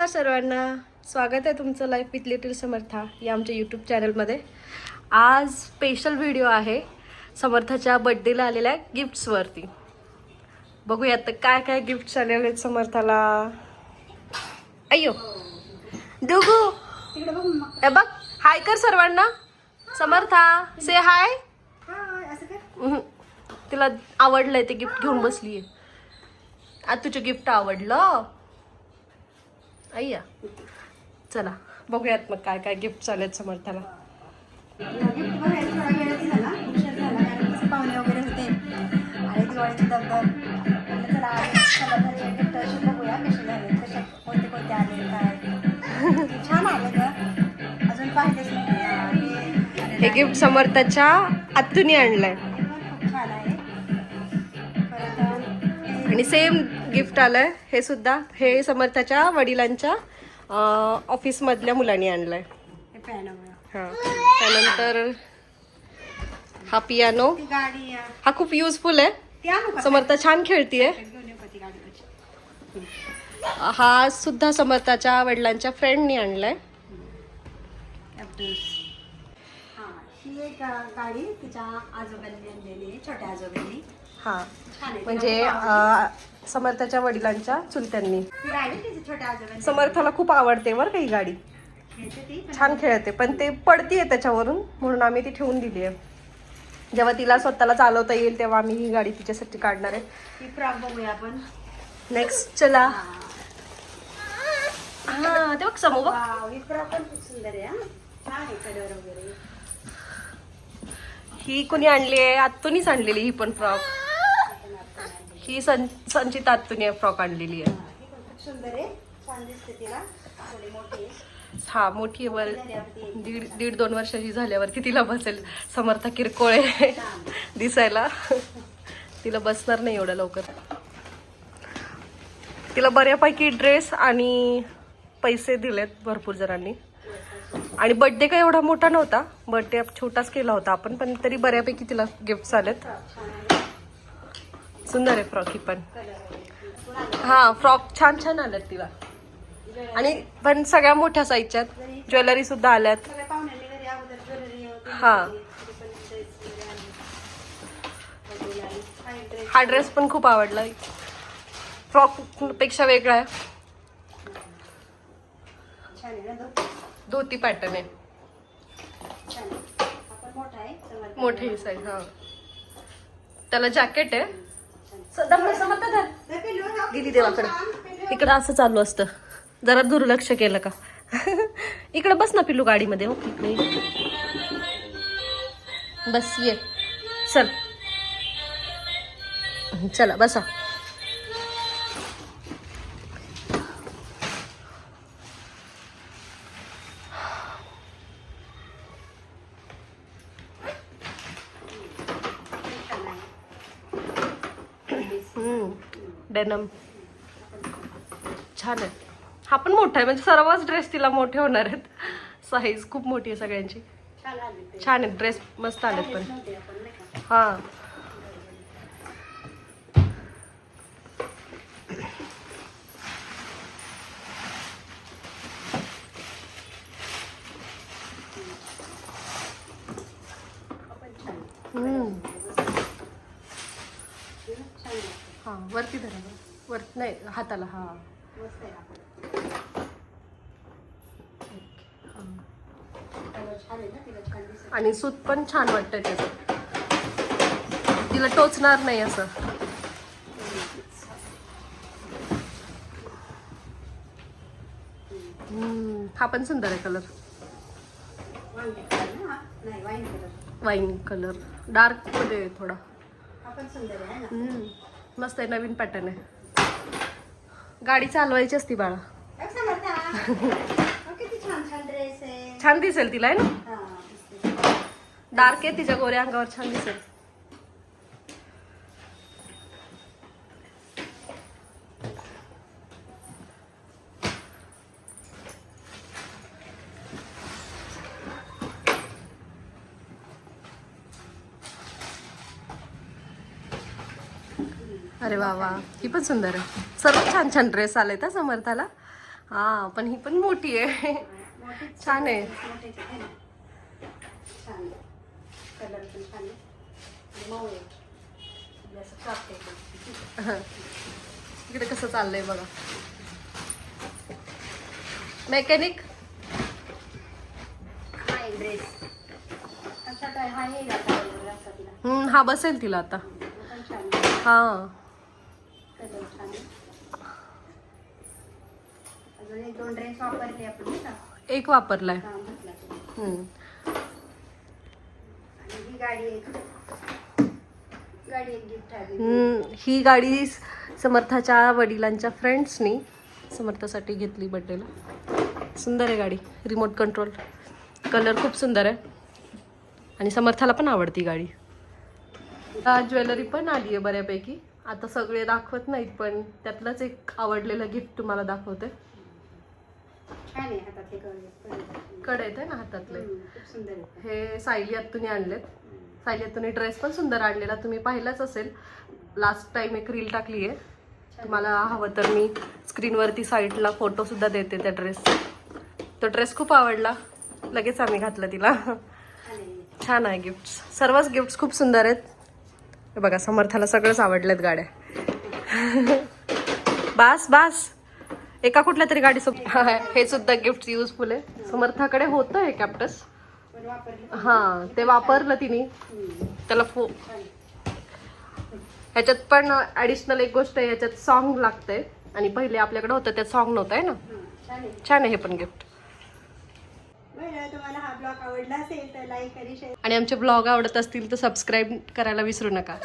नमस्कार सर्वांना, स्वागत आहे तुमचं लाईफ विथ लिटिल समर्था या आमच्या यूट्यूब चॅनलमध्ये. आज स्पेशल व्हिडिओ आहे समर्थाच्या बड्डेला आलेल्या गिफ्ट्सवरती. बघूयात तर काय काय गिफ्ट्स आलेले आहेत समर्थाला. अय्यो डुगू हे बघ, हाय कर सर्वांना. समर्था से हाय. तिला आवडलंय ते गिफ्ट घेऊन बसलीये. आज तुझं गिफ्ट आवडलं. अय्या चला बघूयात मग काय काय गिफ्ट आलेत समर्थाला. गिफ्ट बघायला थोडा वेळच झाला, उशीर झाला कारण कसं पाहुणे वगैरे होते आणि दिवाळीची दगदग. म्हटलं चला चला घरी गिफ्ट अशी बघूया कसे झाले, कशा कोणते कोणते आले काय. छान आले ग, अजून पाहिजेच नाही. हे गिफ्ट समर्थाच्या आत्तूनी आणलंय खूप छान आहे. परत आणि सेम गिफ्ट आलंय हे सुद्धा. हे समर्थाच्या वडिलांच्या ऑफिस मधल्या मुलांनी आणलंय. हे पॅन हा, त्यानंतर हा पियानो. ती गाडी हा खूप युजफुल आहे. ती आणू का? समर्था छान खेळतीये. घेऊन येऊ का ती गाडी माझी? हा सुद्धा समर्थाच्या वडिलांच्या फ्रेंडनी आणलाय. हां, ही एक गाडी तिच्या आजोबांनी आणलेली आहे, छोट्या आजोबांनी. हा छान आहे. म्हणजे समर्थाच्या वडिलांच्या चुलत्यांनी. ती गाडी तिच्या छोट्या आजोबांनी समर्थाला खूप आवडते बरं का ही गाडी. खेळते ती पण. छान खेळते पण ते पडतीये त्याच्यावरून, म्हणून आम्ही ती ठेवून दिली आहे. जेव्हा तिला स्वतःला चालवता येईल तेव्हा आम्ही ही गाडी तिच्यासाठी काढणार आहे. ही फ्रॉक बघूया आपण. नेक्स्ट चला. हा ते बघ समोर बघ. वाव, ही फ्रॉक पण खूप सुंदर आहे. हा छान आहे कलर वगैरे. ही कुणी आणली आहे? आत्तूनीच आणलेली ही पण फ्रॉक. ही संचित आत्तूनी फ्रॉक आणलेली आहे. ही पण खूप सुंदर आहे, छान दिसते तिला. थोडी मोठी आहे. हा मोठी वर दीड दोन वर्षाची झाल्यावरती तिला बसेल. समर्था किरकोळे दिसायला, तिला बसणार नाही एवढं लवकर. तिला बऱ्यापैकी ड्रेस आणि पैसे दिलेत भरपूर जणांनी. आणि बर्थडे काही एवढा मोठा नव्हता, बर्थडे छोटाच केला होता आपण, पण तरी बऱ्यापैकी तिला गिफ्ट आलेत. सुंदर आहे फ्रॉक ही पण. हा फ्रॉक छान छान आल्यात तिला. आणि पण सगळ्या मोठ्या साईजच्या ज्वेलरी सुद्धा आल्यात. सगळ्या पाहुण्यांनी घरी अगोदर ज्वेलरी होती. हा हा ड्रेस पण खूप आवडला. फ्रॉक पेक्षा वेगळा आहे. छान आहे ना, धोती पॅटर्न आहे. छान आहे. आपण मोठा आहे समर्थ. मोठी साईज. हा त्याला जॅकेट आहे. गेली देवाकडे. इकडं असं चालू असतं, जरा दुर्लक्ष केलं का. इकडे बस ना पिल्लू गाडीमध्ये. हो इकडे बस ये चल. चला बसा. डेनम छान आहे. हा पण मोठा आहे, म्हणजे सर्वच ड्रेस तिला मोठे होणार आहेत. साईज खूप मोठी आहे सगळ्यांची. छान आले ते. छान आहेत ड्रेस, मस्त आलेत पण. नव्हते आपण नाही का? हा आपण छान आहे. छान आहे. हा वरती धरा बरं. वरती नाही, हाताला. हा मस्त आहे आपण. कलर छान आहे ना, तिला छान दिसत. आणि सूत पण छान वाटतंय त्याचं. तिला टोचणार नाही असं. हा पण सुंदर आहे कलर. वांगे कलर ना हा? नाही, wine colour. Wine colour dark मध्ये आहे थोडा. हा पण सुंदर आहे ना. मस्त आहे, नवीन पॅटर्न आहे. गाडी चालवायची असती बाळा. बघ समर्था. हा, किती छान छान ड्रेस आहे. छान दिसेल तिला आहे ना. हा, दिसते. डार्क आहे तिच्या गोऱ्या अंगावर, छान दिसेल. अरे वा वा, ही पण सुंदर आहे. सर्व छान छान ड्रेस आले तर समर्थाला. हा पण ही पण मोठी आहे. मोठीच छान आहे. मोठीच आहे ना. छान आहे. कलर पण छान आहे आणि मऊ आहे. म्हणजे असं सॉफ्ट आहे. इकडे कसं चाललंय बघा. मेकॅनिक हा ड्रेस असा काय हा येईल आता वगैरे असा तिला. हा बसेल तिला आता. पण छान आहे. हा कलर छान आहे. अजून 1-2 ड्रेस वापरले आपण नाही का. एक वापरलाय. काम घातला तो. हम्म. आणि ही गाडी एक गिफ्ट आहे. ही गाडी समर्थाच्या वडिलांच्या फ्रेंड्सनी समर्थासाठी घेतली बड्डेला. सुंदर आहे गाडी. Remote control. कलर खूप सुंदर आहे आणि समर्थाला पण आवडती गाडी. ज्वेलरी पण आली आहे बऱ्यापैकी. आता सगळे दाखवत नाहीत पण त्यातलंच एक आवडलेलं गिफ्ट तुम्हाला दाखवते. छान आहे हातातले कलर. कडे येते ना हातातले. खूप सुंदर आहे. हे सायली आत्तूने आणलेत. सायली आत्तूने ड्रेस पण सुंदर आणलेला. तुम्ही पाहिलाच असेल. लास्ट टाइम एक रील टाकली आहे. तुम्हाला हवं तर मी स्क्रीनवरती साईडला फोटो सुद्धा देते त्या ड्रेसचा. तो ड्रेस खूप आवडला. लगेच आम्ही घातलं तिला. छान आहे गिफ्ट. सर्वच गिफ्ट खूप सुंदर आहेत. हे बघा समर्थाला सगळंच आवडलेत गाड्या. बास बास एका कुठल्या तरी गाडी सोबत. हे सुद्धा गिफ्ट युजफुल आहे. समर्थाकडे होतं हे कॅप्टस. हा ते वापरलं तिने. त्याला ह्याच्यात पण ऍडिशनल एक गोष्ट आहे. ह्याच्यात सॉन्ग लागतंय आणि पहिले आपल्याकडे होतं त्यात सॉन्ग नव्हतं आहे ना. छान आहे हे पण गिफ्ट. तुम्हाला हा ब्लॉग आवडला असेल तर लाईक आणि शेअर आणि आमचे ब्लॉग आवडत असतील तर सबस्क्राईब करायला विसरू नका.